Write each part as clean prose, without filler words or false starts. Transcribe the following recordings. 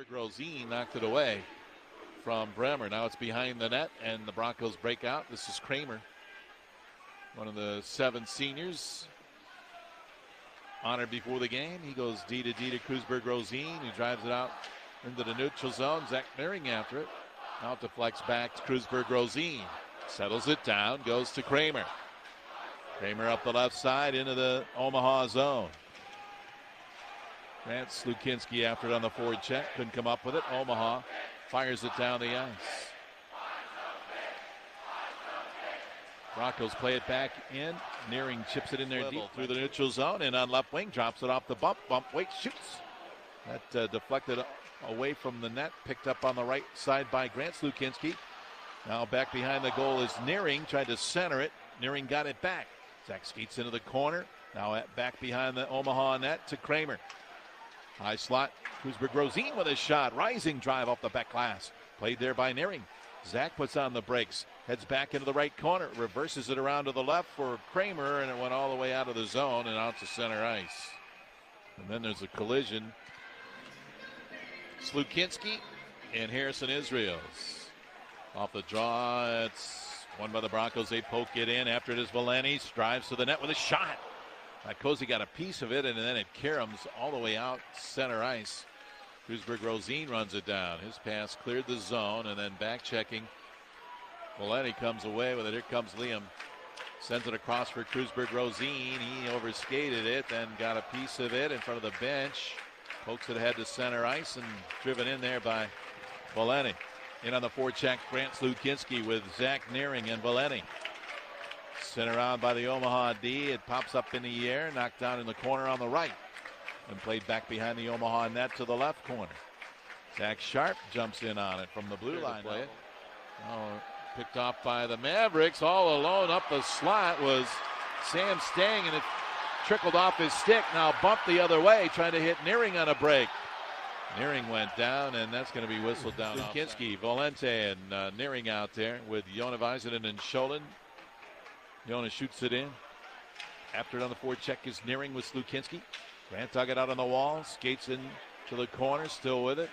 Rosine knocked it away from Bremer. Now it's behind the net, and the Broncos break out. This is Kramer, one of the 7 seniors honored before the game. He goes D to Krusberg-Rosine, who drives it out into the neutral zone. Zach Nehring after it. Now it deflects back to Krusberg-Rosine. Settles it down, goes to Kramer. Kramer up the left side into the Omaha zone. Grant Slukinski after it on the forward check. Couldn't come up with it. Omaha fires it down the ice. Broncos play it back in. Nehring chips it in there deep through the neutral zone, and on left wing drops it off the bump. Wait, shoots. That deflected away from the net. Picked up on the right side by Grant Slukinski. Now back behind the goal is Nehring. Tried to center it. Nehring got it back. Zach skates into the corner. Now back behind the Omaha net to Kramer. High slot. Krusberg-Rosine with a shot. Rising drive off the back glass. Played there by Nehring. Zach puts on the brakes. Heads back into the right corner. Reverses it around to the left for Kramer, and it went all the way out of the zone and out to center ice. And then there's a collision. Slukinski and Harrison Israels. Off the draw, it's won by the Broncos. They poke it in. After it is Valeni. Drives to the net with a shot. Cozy got a piece of it, and then it caroms all the way out center ice. Krusberg-Rosine runs it down. His pass cleared the zone, and then back checking. Valeni comes away with it. Here comes Liam. Sends it across for Krusberg-Rosine. He overskated it, then got a piece of it in front of the bench. Pokes it ahead to center ice and driven in there by Valeni. In on the forecheck, Grant Slukinski with Zach Nehring and Valeni. Sent around by the Omaha D. It pops up in the air, knocked down in the corner on the right. And played back behind the Omaha net to the left corner. Zach Sharp jumps in on it from the blue line. Play it. Oh, picked off by the Mavericks. All alone up the slot was Sam Stang, and it trickled off his stick. Now bumped the other way, trying to hit Nehring on a break. Nehring went down, and that's going to be whistled down. Kinski, Valente, and Nehring out there with Jona Väisänen and Scholin. Jona shoots it in. After it on the forward check is Nehring with Slukinski. Grant dug it out on the wall. Skates in to the corner. Still with it.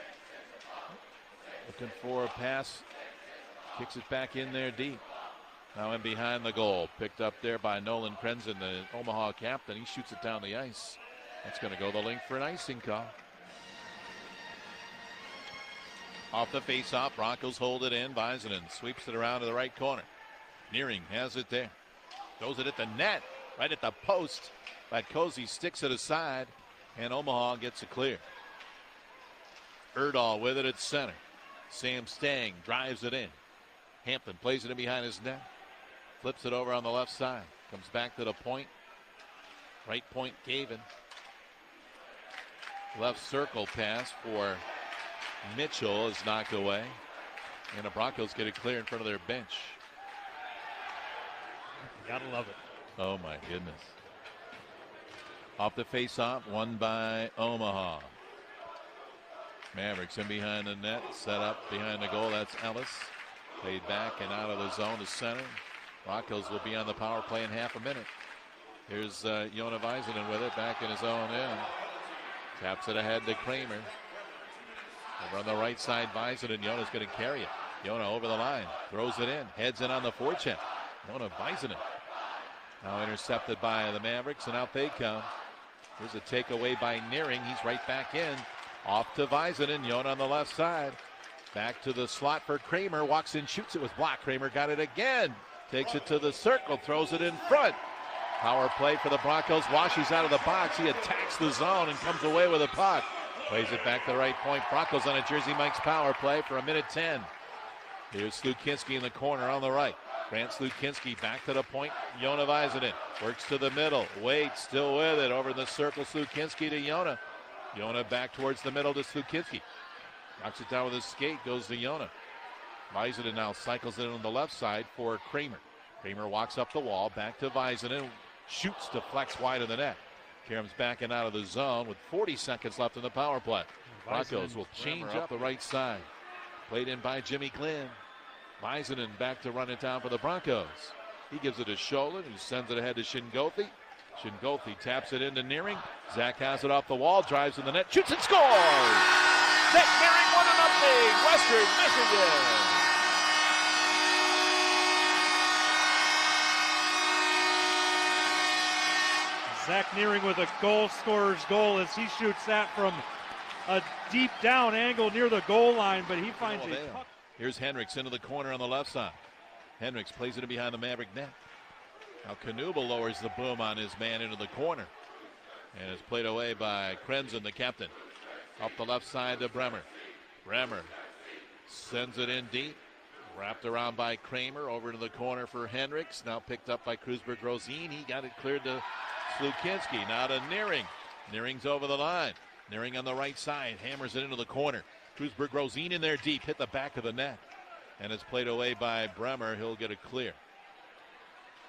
Looking for a pass. Kicks it back in there deep. Now in behind the goal. Picked up there by Nolan Krenzen, the Omaha captain. He shoots it down the ice. That's going to go the link for an icing call. Off the face-off. Broncos hold it in. Väisänen sweeps it around to the right corner. Nehring has it there. Throws it at the net, right at the post. Cozy sticks it aside, and Omaha gets it clear. Erdahl with it at center. Sam Stang drives it in. Hampton plays it in behind his net. Flips it over on the left side. Comes back to the point. Right point, Gavin. Left circle pass for Mitchell is knocked away. And the Broncos get it clear in front of their bench. Gotta love it. Oh, my goodness. Off the face-off, won by Omaha. Mavericks in behind the net, set up behind the goal. That's Ellis. Played back and out of the zone to center. Broncos will be on the power play in half a minute. Here's Jona Väisänen with it, back in his own end. Taps it ahead to Kramer. Over on the right side, Väisänen. Jona's going to carry it. Jona over the line, throws it in, heads in on the forecheck. Jona Väisänen. Now intercepted by the Mavericks, and out they come. Here's a takeaway by Nehring. He's right back in. Off to Väisänen. Jona on the left side. Back to the slot for Kramer. Walks in, shoots it with block. Kramer got it again. Takes it to the circle, throws it in front. Power play for the Broncos. Washes out of the box. He attacks the zone and comes away with a puck. Plays it back to the right point. Broncos on a Jersey Mike's power play for 1:10. Here's Slukinski in the corner on the right. Grant Slukinski back to the point. Jona Väisänen works to the middle. Waits, still with it. Over in the circle, Slukinski to Jona. Jona back towards the middle to Slukinski. Knocks it down with his skate. Goes to Jona. Väisänen now cycles it on the left side for Kramer. Kramer walks up the wall. Back to Väisänen. Shoots, deflects wide of the net. Karam's back and out of the zone with 40 seconds left in the power play. Broncos will change up the right side. Played in by Jimmy Glenn. Väisänen back to run it down for the Broncos. He gives it to Scholin, who sends it ahead to Shingothi. Shingothi taps it into Nehring. Zach has it off the wall, drives in the net, shoots and scores! Zach Nehring 1-0, Western Michigan. Zach Nehring with a goal scorer's goal as he shoots that from a deep down angle near the goal line, but he finds a puck. Here's Hendricks into the corner on the left side. Hendricks plays it in behind the Maverick net. Now Knuble lowers the boom on his man into the corner. And it's played away by Krenzen, the captain. Up the left side to Bremer. Bremer sends it in deep. Wrapped around by Kramer. Over to the corner for Hendricks. Now picked up by Krusberg-Rosine. He got it cleared to Slukinski. Now to Nehring. Nehring's over the line. Nehring on the right side. Hammers it into the corner. Krusberg-Rosine in there deep. Hit the back of the net. And it's played away by Bremer. He'll get it clear.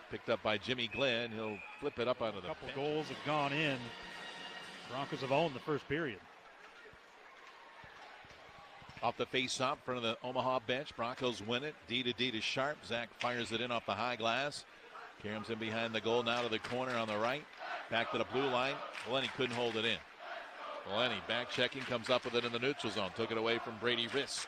Picked up by Jimmy Glenn. He'll flip it up onto the bench. A couple goals have gone in. Broncos have owned the first period. Off the face-off, in front of the Omaha bench. Broncos win it. D to Sharp. Zach fires it in off the high glass. Karam's in behind the goal. Now to the corner on the right. Back to the blue line. Valeni couldn't hold it in. Valeni back checking. Comes up with it in the neutral zone. Took it away from Brady Risk.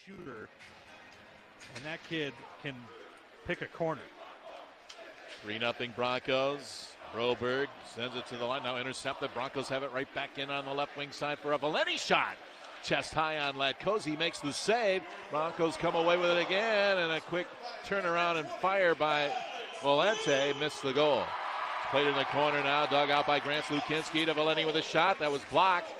Shooter, and that kid can pick a corner. 3-0 Broncos. Broberg sends it to the line. Now intercepted. Broncos have it right back in on the left wing side for a Valeni shot. Chest high on Latkozy, makes the save. Broncos come away with it again, and a quick turnaround and fire by Valente. Missed the goal. Played in the corner now. Dug out by Grant Slukinski to Valeni with a shot. That was blocked.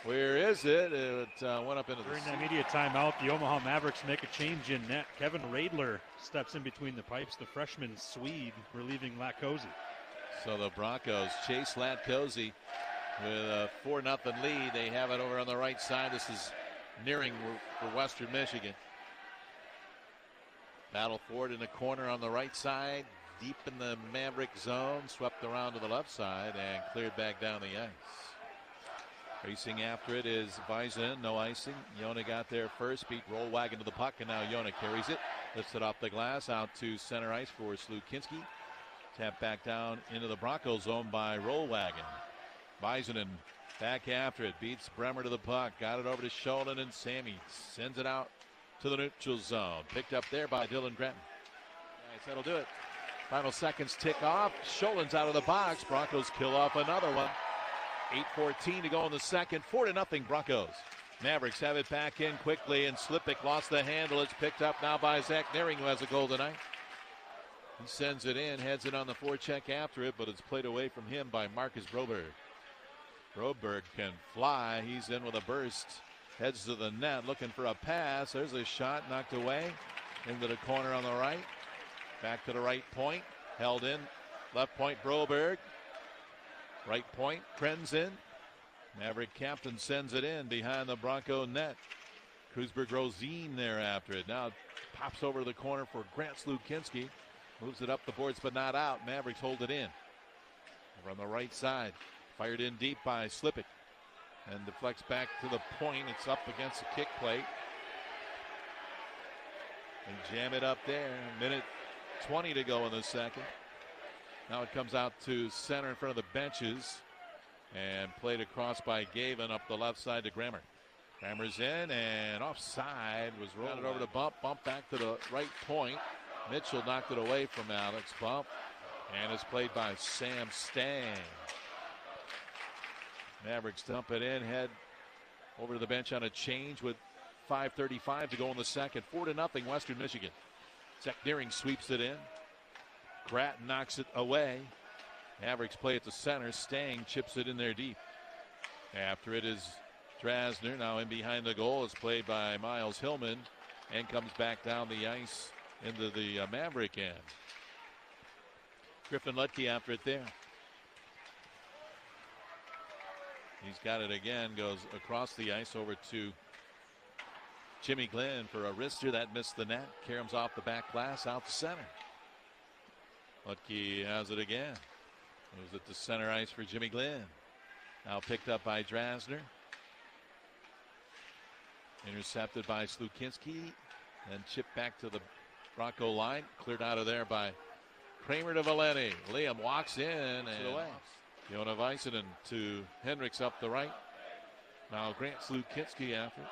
Where is it? It went up into During the immediate timeout, the Omaha Mavericks make a change in net. Kevin Radler steps in between the pipes. The freshman Swede relieving Latkozy. So the Broncos chase Latkozy with a 4-0 lead. They have it over on the right side. This is Nehring for Western Michigan. Battle forward in the corner on the right side. Deep in the Maverick zone. Swept around to the left side and cleared back down the ice. Racing after it is Bison, no icing. Yona got there first, beat Rollwagon to the puck, and now Yona carries it. Lifts it off the glass, out to center ice for Slukinski. Tap back down into the Broncos zone by Rollwagon. Bison back after it, beats Bremer to the puck. Got it over to Sholin, and Sammy sends it out to the neutral zone. Picked up there by Dylan Gretton. Nice, that'll do it. Final seconds tick off. Sholin's out of the box. Broncos kill off another one. 8:14 to go in the second. 4-0 Broncos. Mavericks have it back in quickly, and Slipik lost the handle. It's picked up now by Zach Nehring, who has a goal tonight. He sends it in, heads it on the forecheck after it, but it's played away from him by Marcus Broberg. Broberg can fly. He's in with a burst. Heads to the net, looking for a pass. There's a shot knocked away into the corner on the right. Back to the right point. Held in. Left point, Broberg. Right point, Krenzen. Maverick captain sends it in behind the Bronco net. Krusberg-Rosine there after it. Now pops over to the corner for Grant Slukinski. Moves it up the boards but not out. Mavericks hold it in. Over on the right side. Fired in deep by Slipik. And deflects back to the point. It's up against the kick plate. And jam it up there. 1:20 to go in the second. Now it comes out to center in front of the benches and played across by Gavin up the left side to Grammer. Grammer's in and offside, was rolling it over to Bump back to the right point. Mitchell knocked it away from Alex Bump, and it's played by Sam Stang. Mavericks dump it in, head over to the bench on a change with 5:35 to go in the second. 4-0 Western Michigan. Zach Nehring sweeps it in. Gratton knocks it away. Mavericks play at the center. Stang chips it in there deep. After it is Drasner. Now in behind the goal is played by Miles Hillman and comes back down the ice into the Maverick end. Griffin Lutke after it there. He's got it again, goes across the ice over to Jimmy Glenn for a wrister that missed the net. Karams off the back glass out to center. Lutke has it again. Moves it to center ice for Jimmy Glenn. Now picked up by Drasner. Intercepted by Slukinski. And chipped back to the Bronco line. Cleared out of there by Kramer to Valenti. Liam walks in and away. Yona Väisänen to Hendricks up the right. Now Grant Slukinski after.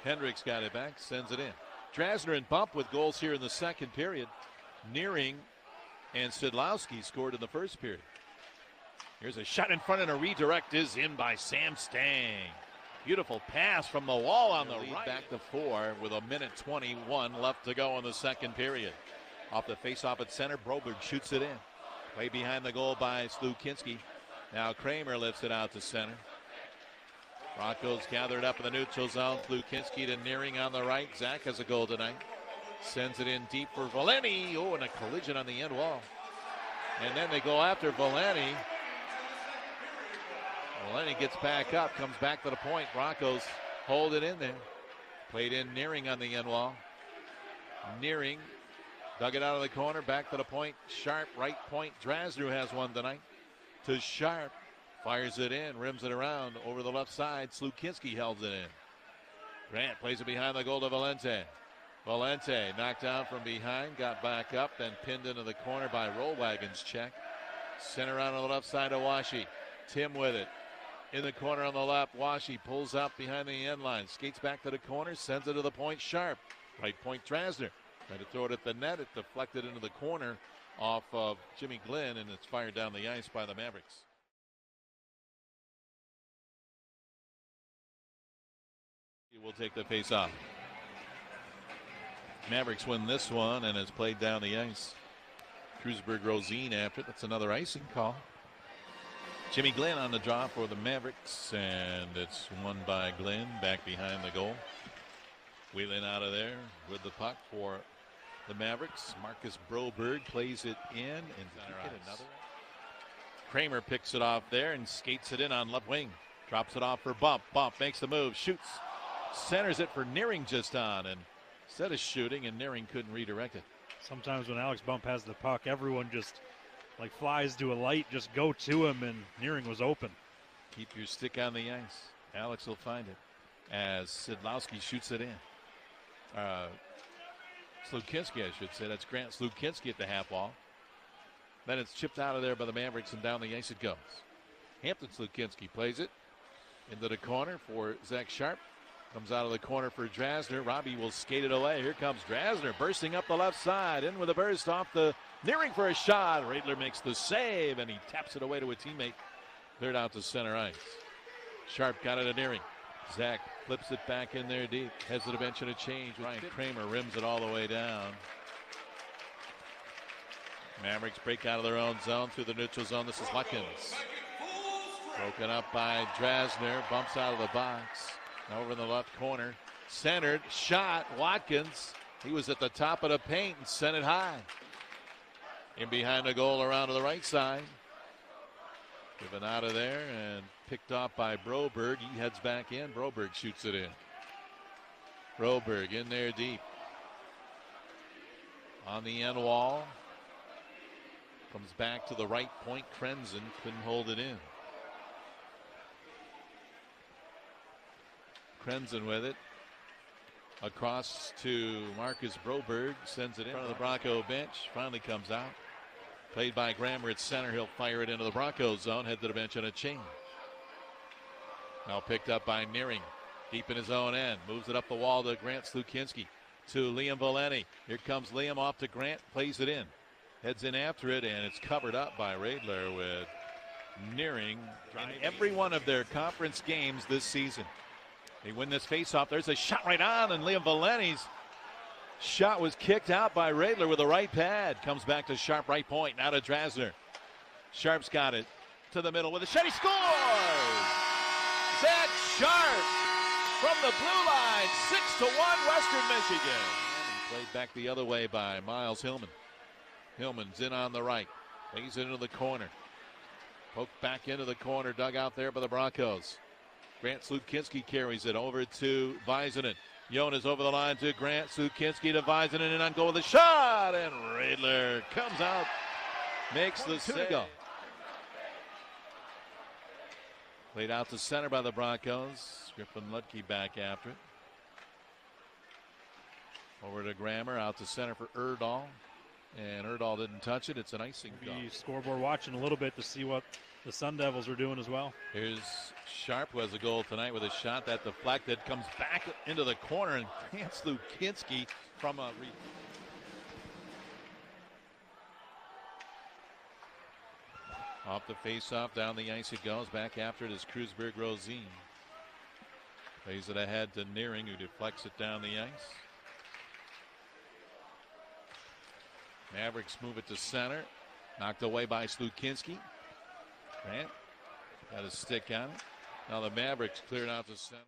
Hendricks got it back, sends it in. Drasner and Bump with goals here in the second period. Nehring and Sidlowski scored in the first period. Here's a shot in front and a redirect is in by Sam Stang. Beautiful pass from the wall on the right. Back to 4 with 1:21 left to go in the second period. Off the faceoff at center, Broberg shoots it in. Way behind the goal by Slukinski. Now Kramer lifts it out to center. Broncos gathered up in the neutral zone. Slukinski to Nehring on the right. Zach has a goal tonight. Sends it in deep for Valenti. Oh, and a collision on the end wall. And then they go after Valenti. Valenti gets back up, comes back to the point. Broncos hold it in there. Played in Nehring on the end wall. Nehring dug it out of the corner, back to the point. Sharp, right point. Drasner has one tonight. To Sharp. Fires it in, rims it around over the left side. Slukinski held it in. Grant plays it behind the goal to Valente. Valente knocked down from behind, got back up, then pinned into the corner by Rollwagon's check. Sent around on the left side to Washi. Tim with it. In the corner on the left, Washi pulls up behind the end line. Skates back to the corner, sends it to the point. Sharp. Right point, Drasner. Tried to throw it at the net. It deflected into the corner off of Jimmy Glenn, and it's fired down the ice by the Mavericks. He will take the face off. Mavericks win this one, and it's played down the ice. Krusberg-Rosine after it. That's another icing call. Jimmy Glenn on the draw for the Mavericks, and it's won by Glenn back behind the goal. Wheeling out of there with the puck for the Mavericks. Marcus Broberg plays it in, and another. Kramer picks it off there and skates it in on left wing. Drops it off for Bump. Bump makes the move, shoots. Centers it for Nehring just on, and instead of shooting, and Nehring couldn't redirect it. Sometimes when Alex Bump has the puck, everyone just like flies to a light, just go to him, and Nehring was open. Keep your stick on the ice. Alex will find it as Sidlowski shoots it in. Slukinski, I should say. That's Grant Slukinski at the half wall. Then it's chipped out of there by the Mavericks, and down the ice it goes. Hampton Slukinski plays it into the corner for Zach Sharp. Comes out of the corner for Drasner. Robbie will skate it away. Here comes Drasner bursting up the left side. In with a burst off the Nehring for a shot. Radler makes the save, and he taps it away to a teammate. Cleared out to center ice. Sharp got it to Nehring. Zach flips it back in there deep. Heads to the bench and a change. Ryan Kramer rims it all the way down. Mavericks break out of their own zone through the neutral zone. This is Watkins. Broken up by Drasner. Bumps out of the box. Over in the left corner. Centered. Shot. Watkins. He was at the top of the paint and sent it high. In behind the goal around to the right side. Given out of there and picked off by Broberg. He heads back in. Broberg shoots it in. Broberg in there deep. On the end wall. Comes back to the right point. Krenzen couldn't hold it in. Krenzen with it. Across to Marcus Broberg. Sends it in front of the Bronco bench. Finally comes out. Played by Grammer at center. He'll fire it into the Broncos zone. Head to the bench on a change. Now picked up by Nehring. Deep in his own end. Moves it up the wall to Grant Slukinski. To Liam Valenti. Here comes Liam off to Grant. Plays it in. Heads in after it, and it's covered up by Radler with Nehring in every one of their conference games this season. They win this faceoff. There's a shot right on, and Liam Valeni's shot was kicked out by Radler with a right pad. Comes back to Sharp, right point. Now to Drasner. Sharp's got it to the middle with a shot. He scores! Zach Sharp from the blue line, 6-1 Western Michigan. And played back the other way by Miles Hillman. Hillman's in on the right. Lays it into the corner. Poked back into the corner, dug out there by the Broncos. Grant Slukinski carries it over to Visinen. Jonas over the line to Grant Slukinski to Visinen, and on goal with a shot, and Radler comes out, makes the save. Played out to center by the Broncos. Griffin Lutke back after it. Over to Grammer, out to center for Erdahl. And Erdahl didn't touch it. It's an icing goal. Scoreboard watching a little bit to see what the Sun Devils are doing as well. Here's Sharp, who has a goal tonight with a shot that deflected. Comes back into the corner, and Grant Slukinski from a... Off the face-off, down the ice it goes. Back after it is Krusberg-Rosine. Plays it ahead to Nehring, who deflects it down the ice. Mavericks move it to center. Knocked away by Slukinski. Grant got a stick on it. Now the Mavericks cleared out to center.